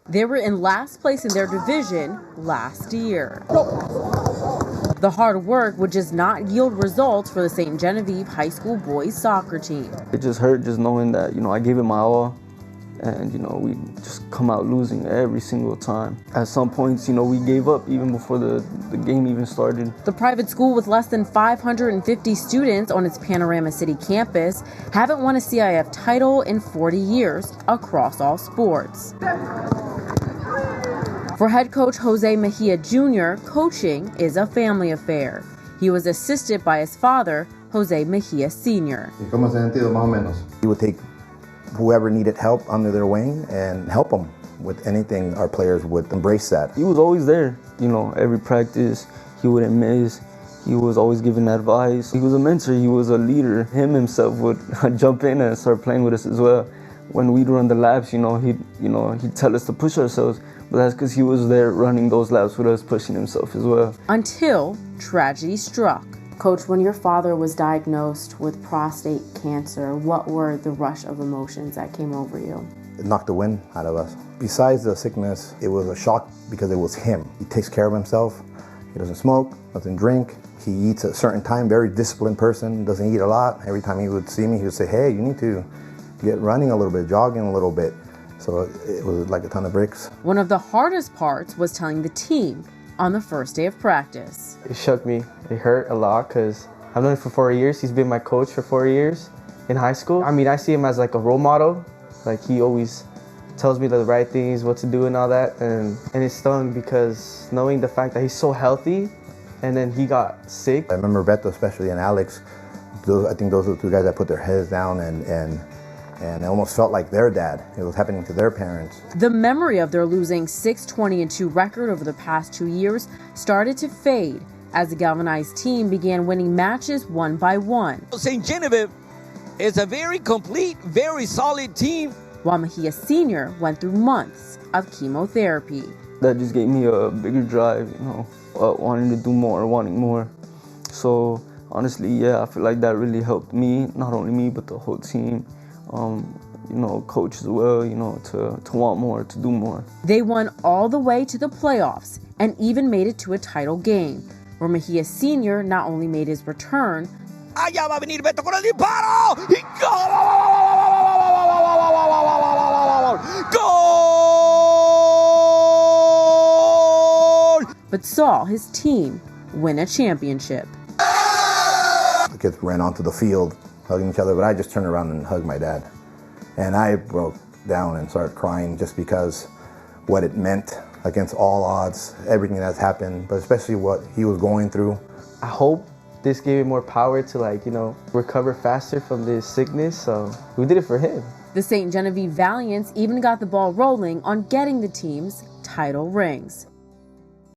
They were in last place in their division last year. The hard work would just not yield results for the St. Genevieve High School boys soccer team. It just hurt just knowing that, I gave it my all, and, we just come out losing every single time. At some points, we gave up even before the game even started. The private school with less than 550 students on its Panorama City campus haven't won a CIF title in 40 years across all sports. For head coach Jose Mejía Jr., coaching is a family affair. He was assisted by his father, Jose Mejía Sr. He would take whoever needed help under their wing and help them with anything. Our players would embrace that. He was always there, every practice. He wouldn't miss. He was always giving advice. He was a mentor. He was a leader. Him himself would jump in and start playing with us as well. When we'd run the laps, he'd tell us to push ourselves. But that's because he was there running those laps with us, pushing himself as well. Until tragedy struck. Coach, when your father was diagnosed with prostate cancer, what were the rush of emotions that came over you? It knocked the wind out of us. Besides the sickness, it was a shock because it was him. He takes care of himself. He doesn't smoke, doesn't drink. He eats at a certain time, very disciplined person, doesn't eat a lot. Every time he would see me, he would say, hey, you need to get running a little bit, jogging a little bit. So it was like a ton of bricks. One of the hardest parts was telling the team on the first day of practice. It shook me. It hurt a lot because I've known him for 4 years. He's been my coach for 4 years in high school. I see him as like a role model. Like he always tells me the right things, what to do and all that. And it stung because knowing the fact that he's so healthy and then he got sick. I remember Beto especially and Alex. I think those are the two guys that put their heads down and it almost felt like their dad. It was happening to their parents. The memory of their losing 6-20-2 record over the past 2 years started to fade as the galvanized team began winning matches one by one. St. Genevieve is a very complete, very solid team. While Mejía Sr. went through months of chemotherapy. That just gave me a bigger drive, wanting to do more, wanting more. So honestly, yeah, I feel like that really helped me, not only me, but the whole team. Coach as well, to want more, to do more. They won all the way to the playoffs and even made it to a title game, where Mejía Sr. not only made his return, Allá va a venir Beto con el disparo. Y goal! but saw his team win a championship. The kids ran onto the field hugging each other, but I just turned around and hugged my dad. And I broke down and started crying just because what it meant against all odds, everything that's happened, but especially what he was going through. I hope this gave him more power to recover faster from this sickness, so we did it for him. The St. Genevieve Valiants even got the ball rolling on getting the team's title rings.